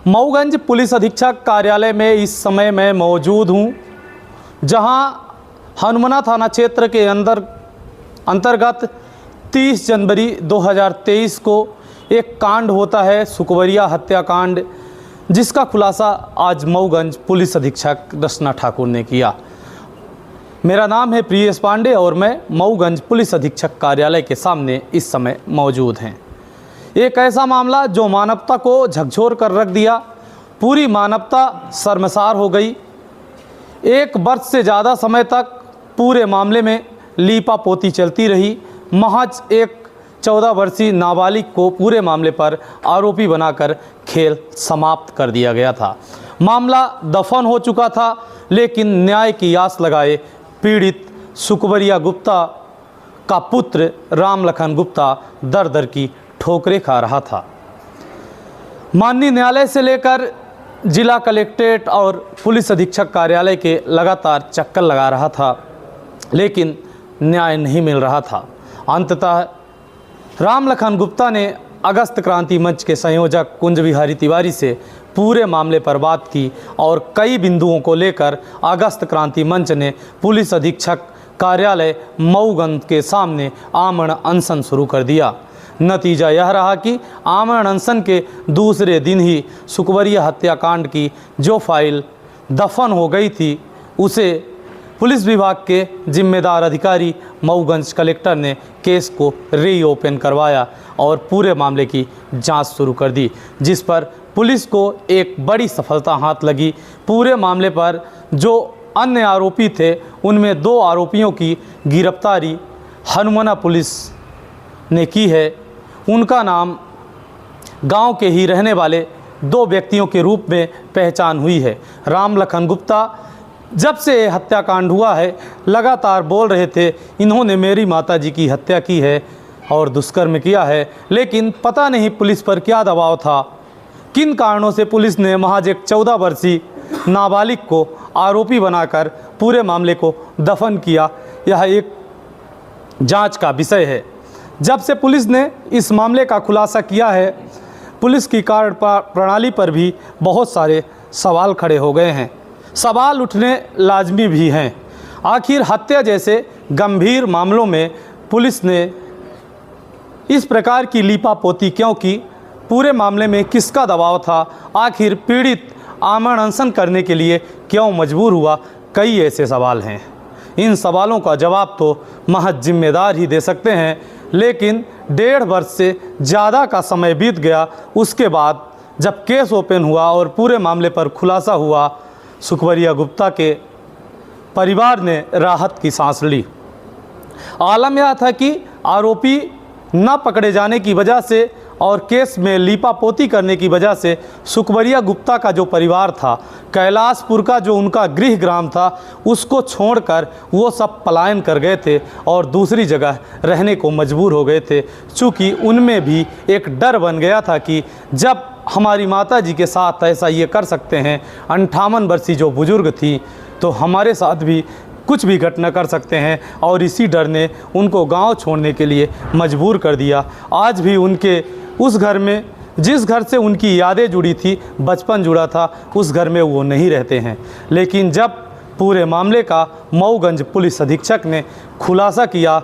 Mauganj police अधीक्षक कार्यालय में इस समय मैं मौजूद हूं, जहां हनुमना थाना क्षेत्र के अंतर्गत 30 जनवरी 2023 को एक कांड होता है, सुकवरिया हत्याकांड, जिसका खुलासा आज मऊगंज पुलिस अधीक्षक रचना ठाकुर ने किया। मेरा नाम है प्रियेश पांडे और मैं मऊगंज पुलिस अधीक्षक कार्यालय के सामने इस समय मौजूद हैं। एक ऐसा मामला जो मानवता को झकझोर कर रख दिया, पूरी मानवता शर्मसार हो गई। 1 वर्ष से ज़्यादा समय तक पूरे मामले में लीपापोती चलती रही। महज एक 14 वर्षीय नाबालिग को पूरे मामले पर आरोपी बनाकर खेल समाप्त कर दिया गया था। मामला दफन हो चुका था, लेकिन न्याय की आस लगाए पीड़ित सुकवरिया गुप्ता का पुत्र रामलखन गुप्ता दर दर की ठोकरें खा रहा था। माननीय न्यायालय से लेकर जिला कलेक्ट्रेट और पुलिस अधीक्षक कार्यालय के लगातार चक्कर लगा रहा था, लेकिन न्याय नहीं मिल रहा था। अंततः रामलखन गुप्ता ने अगस्त क्रांति मंच के संयोजक कुंज बिहारी तिवारी से पूरे मामले पर बात की और कई बिंदुओं को लेकर अगस्त क्रांति मंच ने पुलिस अधीक्षक कार्यालय मऊगंज के सामने आमरण अनशन शुरू कर दिया। नतीजा यह रहा कि आमरण अनशन के दूसरे दिन ही सुकवरिया हत्याकांड की जो फाइल दफन हो गई थी, उसे पुलिस विभाग के जिम्मेदार अधिकारी मऊगंज कलेक्टर ने केस को रीओपन करवाया और पूरे मामले की जांच शुरू कर दी, जिस पर पुलिस को एक बड़ी सफलता हाथ लगी। पूरे मामले पर जो अन्य आरोपी थे, उनमें 2 आरोपियों की गिरफ्तारी हनुमना पुलिस ने की है। उनका नाम गांव के ही रहने वाले 2 व्यक्तियों के रूप में पहचान हुई है। रामलखन गुप्ता जब से ये हत्याकांड हुआ है लगातार बोल रहे थे, इन्होंने मेरी माताजी की हत्या की है और दुष्कर्म किया है, लेकिन पता नहीं पुलिस पर क्या दबाव था, किन कारणों से पुलिस ने महज एक 14 वर्षीय नाबालिग को आरोपी बनाकर पूरे मामले को दफन किया। यह एक जांच का विषय है। जब से पुलिस ने इस मामले का खुलासा किया है, पुलिस की कार्य प्रणाली पर भी बहुत सारे सवाल खड़े हो गए हैं। सवाल उठने लाजमी भी हैं। आखिर हत्या जैसे गंभीर मामलों में पुलिस ने इस प्रकार की लीपापोती क्यों की? पूरे मामले में किसका दबाव था? आखिर पीड़ित आमरण अनशन करने के लिए क्यों मजबूर हुआ? कई ऐसे सवाल हैं। इन सवालों का जवाब तो महज जिम्मेदार ही दे सकते हैं, लेकिन 1.5 वर्ष से ज़्यादा का समय बीत गया। उसके बाद जब केस ओपन हुआ और पूरे मामले पर खुलासा हुआ, सुकवरिया गुप्ता के परिवार ने राहत की सांस ली। आलम यह था कि आरोपी न पकड़े जाने की वजह से और केस में लीपापोती करने की वजह से सुकवरिया गुप्ता का जो परिवार था, कैलाशपुर का जो उनका गृह ग्राम था, उसको छोड़कर वो सब पलायन कर गए थे और दूसरी जगह रहने को मजबूर हो गए थे। चूँकि उनमें भी एक डर बन गया था कि जब हमारी माताजी के साथ ऐसा ये कर सकते हैं, 58 वर्षीय जो बुजुर्ग थी, तो हमारे साथ भी कुछ भी घटना कर सकते हैं, और इसी डर ने उनको गांव छोड़ने के लिए मजबूर कर दिया। आज भी उनके उस घर में, जिस घर से उनकी यादें जुड़ी थी, बचपन जुड़ा था, उस घर में वो नहीं रहते हैं। लेकिन जब पूरे मामले का मऊगंज पुलिस अधीक्षक ने खुलासा किया,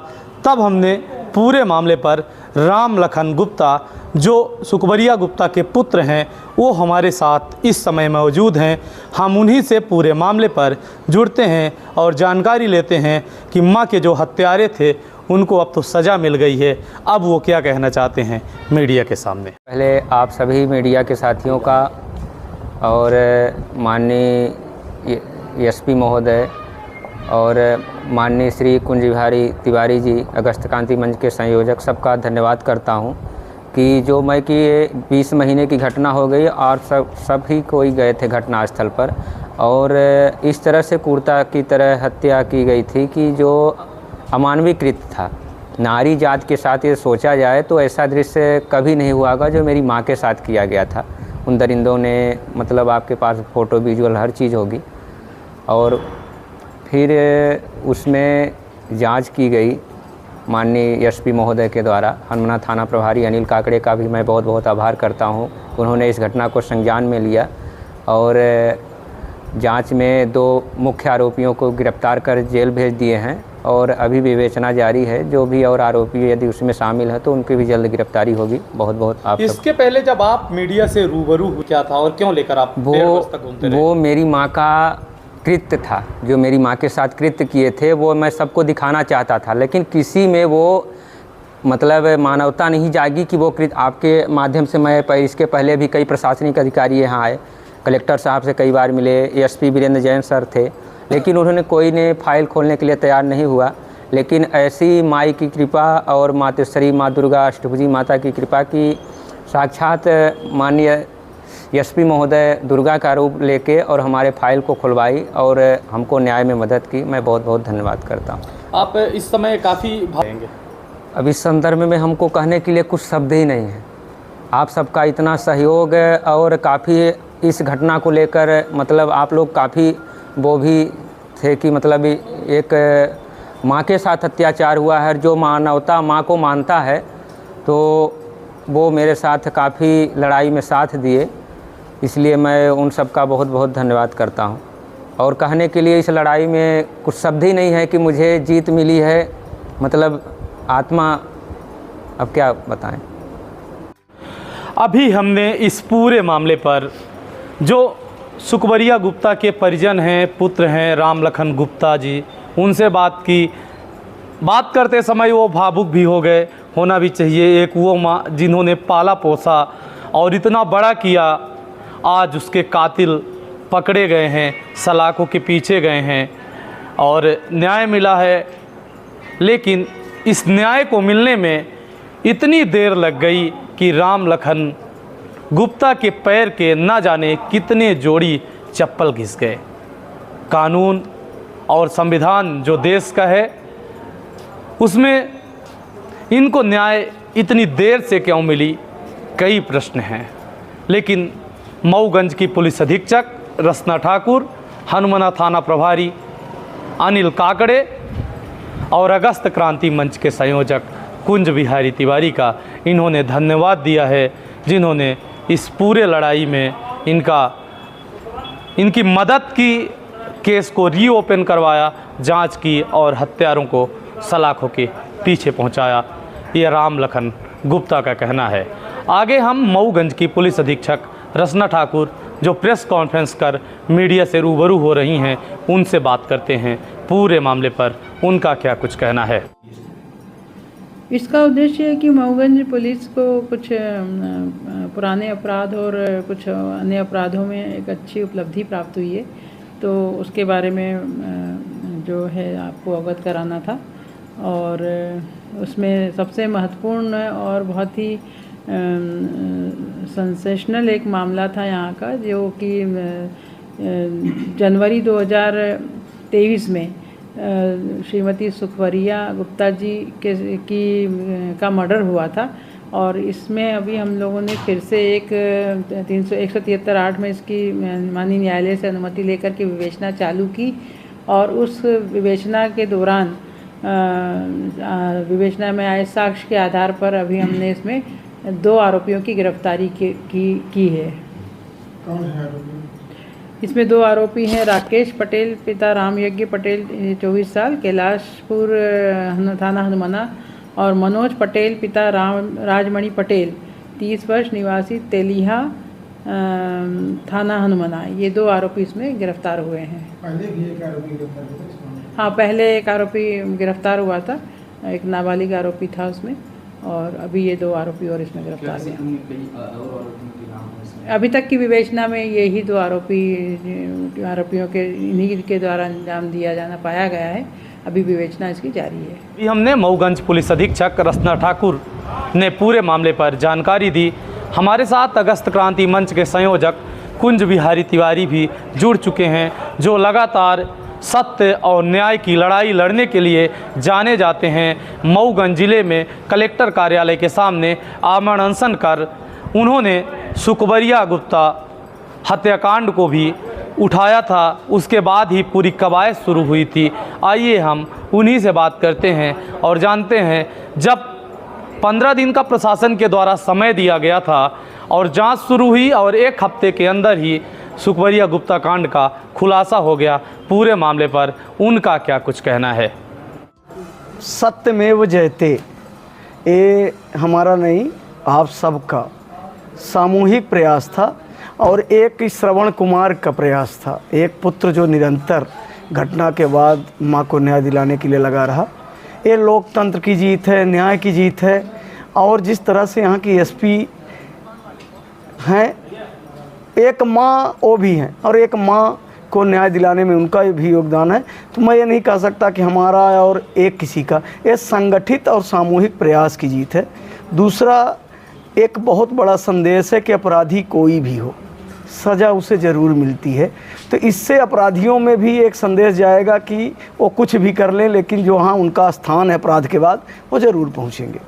तब हमने पूरे मामले पर रामलखन गुप्ता, जो सुकवरिया गुप्ता के पुत्र हैं, वो हमारे साथ इस समय मौजूद हैं। हम उन्हीं से पूरे मामले पर जुड़ते हैं और जानकारी लेते हैं कि माँ के जो हत्यारे थे, उनको अब तो सज़ा मिल गई है। अब वो क्या कहना चाहते हैं मीडिया के सामने। पहले आप सभी मीडिया के साथियों का और माननीय एसपी महोदय और माननीय श्री कुंज बिहारी तिवारी जी, अगस्त क्रांति मंच के संयोजक, सबका धन्यवाद करता हूं कि जो मैं कि 20 महीने की घटना हो गई और सभी कोई गए थे घटनास्थल पर, और इस तरह से क्रूरता की तरह हत्या की गई थी कि जो अमानवीय कृत्य था। नारी जात के साथ ये सोचा जाए तो ऐसा दृश्य कभी नहीं हुआ होगा जो मेरी माँ के साथ किया गया था। उन दरिंदों ने, मतलब आपके पास फ़ोटो विजुअल हर चीज़ होगी। और फिर उसमें जांच की गई माननीय एसपी महोदय के द्वारा हनुमाना थाना प्रभारी अनिल काकड़े का भी मैं बहुत बहुत आभार करता हूँ। उन्होंने इस घटना को संज्ञान में लिया और जांच में 2 मुख्य आरोपियों को गिरफ्तार कर जेल भेज दिए हैं और अभी विवेचना जारी है। जो भी और आरोपी यदि उसमें शामिल हैं तो उनकी भी जल्द गिरफ्तारी होगी। बहुत बहुत आप इसके पहले जब आप मीडिया से रूबरू क्या था और क्यों लेकर आप वो मेरी माँ का कृत्य था, जो मेरी माँ के साथ कृत्य किए थे वो मैं सबको दिखाना चाहता था, लेकिन किसी में वो मतलब मानवता नहीं जागी कि वो कृत्य आपके माध्यम से मैं इसके पहले भी कई प्रशासनिक अधिकारी यहाँ आए, कलेक्टर साहब से कई बार मिले, एसपी वीरेंद्र जैन सर थे, लेकिन उन्होंने कोई ने फाइल खोलने के लिए तैयार नहीं हुआ। लेकिन ऐसी माई की कृपा और मातेश्वरी माँ दुर्गा अष्टभुजी माता की कृपा की साक्षात माननीय एसपी महोदय दुर्गा का रूप लेके और हमारे फाइल को खुलवाई और हमको न्याय में मदद की। मैं बहुत बहुत धन्यवाद करता हूँ। आप इस समय काफ़ी भागेंगे। अब इस संदर्भ में हमको कहने के लिए कुछ शब्द ही नहीं है। आप सबका इतना सहयोग और काफ़ी इस घटना को लेकर मतलब आप लोग काफ़ी वो भी थे कि मतलब एक माँ के साथ अत्याचार हुआ है, जो मानवता माँ को मानता है तो वो मेरे साथ काफ़ी लड़ाई में साथ दिए, इसलिए मैं उन सब का बहुत बहुत धन्यवाद करता हूँ। और कहने के लिए इस लड़ाई में कुछ शब्द ही नहीं है कि मुझे जीत मिली है, मतलब आत्मा, अब क्या बताएं। अभी हमने इस पूरे मामले पर जो सुखबरिया गुप्ता के परिजन हैं, पुत्र हैं राम लखन गुप्ता जी, उनसे बात की। बात करते समय वो भावुक भी हो गए, होना भी चाहिए। एक वो माँ जिन्होंने पाला पोसा और इतना बड़ा किया, आज उसके कातिल पकड़े गए हैं, सलाखों के पीछे गए हैं और न्याय मिला है। लेकिन इस न्याय को मिलने में इतनी देर लग गई कि राम लखन गुप्ता के पैर के ना जाने कितने जोड़ी चप्पल घिस गए। कानून और संविधान जो देश का है उसमें इनको न्याय इतनी देर से क्यों मिली, कई प्रश्न हैं। लेकिन मऊगंज की पुलिस अधीक्षक रचना ठाकुर, हनुमाना थाना प्रभारी अनिल काकड़े और अगस्त क्रांति मंच के संयोजक कुंज बिहारी तिवारी का इन्होंने धन्यवाद दिया है, जिन्होंने इस पूरे लड़ाई में इनकी मदद की, केस को रीओपन करवाया, जांच की और हत्यारों को सलाखों के पीछे पहुंचाया। ये राम लखन गुप्ता का कहना है। आगे हम मऊगंज की पुलिस अधीक्षक रचना ठाकुर जो प्रेस कॉन्फ्रेंस कर मीडिया से रूबरू हो रही हैं, उनसे बात करते हैं पूरे मामले पर उनका क्या कुछ कहना है। इसका उद्देश्य है कि मऊगंज पुलिस को कुछ पुराने अपराध और कुछ अन्य अपराधों में एक अच्छी उपलब्धि प्राप्त हुई है, तो उसके बारे में जो है आपको अवगत कराना था। और उसमें सबसे महत्वपूर्ण और बहुत ही सेंसेशनल एक मामला था यहाँ का, जो कि जनवरी 2023 में श्रीमती सुखबरिया गुप्ता जी का मर्डर हुआ था। और इसमें अभी हम लोगों ने फिर से एक 173(8) में इसकी माननीय न्यायालय से अनुमति लेकर के विवेचना चालू की। और उस विवेचना के दौरान विवेचना में आए साक्ष्य के आधार पर अभी हमने इसमें 2 आरोपियों की गिरफ्तारी की है। कौन है आरोपी? इसमें 2 आरोपी हैं, राकेश पटेल पिता रामयज्ञ पटेल 24 साल कैलाशपुर थाना हनुमाना, और मनोज पटेल पिता राजमणि पटेल 30 वर्ष निवासी तेलिहा थाना हनुमाना। ये 2 आरोपी इसमें गिरफ्तार हुए हैं। पहले भी एक आरोपी गिरफ्तार हुआ था इसमें? हाँ, पहले एक आरोपी गिरफ्तार हुआ था, एक नाबालिग आरोपी था उसमें, और अभी ये 2 आरोपी और इसमें गिरफ्तार हुए। अभी तक की विवेचना में यही 2 आरोपियों के इन्हीं के द्वारा अंजाम दिया जाना पाया गया है। अभी विवेचना इसकी जारी है। अभी हमने मऊगंज पुलिस अधीक्षक रचना ठाकुर ने पूरे मामले पर जानकारी दी। हमारे साथ अगस्त क्रांति मंच के संयोजक कुंज बिहारी तिवारी भी जुड़ चुके हैं, जो लगातार सत्य और न्याय की लड़ाई लड़ने के लिए जाने जाते हैं। मऊगंज जिले में कलेक्टर कार्यालय के सामने आमरण अनशन कर उन्होंने सुखबरिया गुप्ता हत्याकांड को भी उठाया था, उसके बाद ही पूरी कवायद शुरू हुई थी। आइए हम उन्हीं से बात करते हैं और जानते हैं, जब 15 दिन का प्रशासन के द्वारा समय दिया गया था और जांच शुरू हुई और 1 हफ्ते के अंदर ही सुखबरिया गुप्ता कांड का खुलासा हो गया, पूरे मामले पर उनका क्या कुछ कहना है। सत्यमेव जयते, ये हमारा नहीं आप सबका सामूहिक प्रयास था और एक श्रवण कुमार का प्रयास था, एक पुत्र जो निरंतर घटना के बाद मां को न्याय दिलाने के लिए लगा रहा। ये लोकतंत्र की जीत है, न्याय की जीत है। और जिस तरह से यहाँ की एसपी हैं, एक माँ वो भी हैं और एक माँ को न्याय दिलाने में उनका भी योगदान है। तो मैं ये नहीं कह सकता कि हमारा और एक किसी का, ये संगठित और सामूहिक प्रयास की जीत है। दूसरा, एक बहुत बड़ा संदेश है कि अपराधी कोई भी हो, सज़ा उसे ज़रूर मिलती है। तो इससे अपराधियों में भी एक संदेश जाएगा कि वो कुछ भी कर लें, लेकिन जो हाँ उनका स्थान है अपराध के बाद, वो ज़रूर पहुँचेंगे।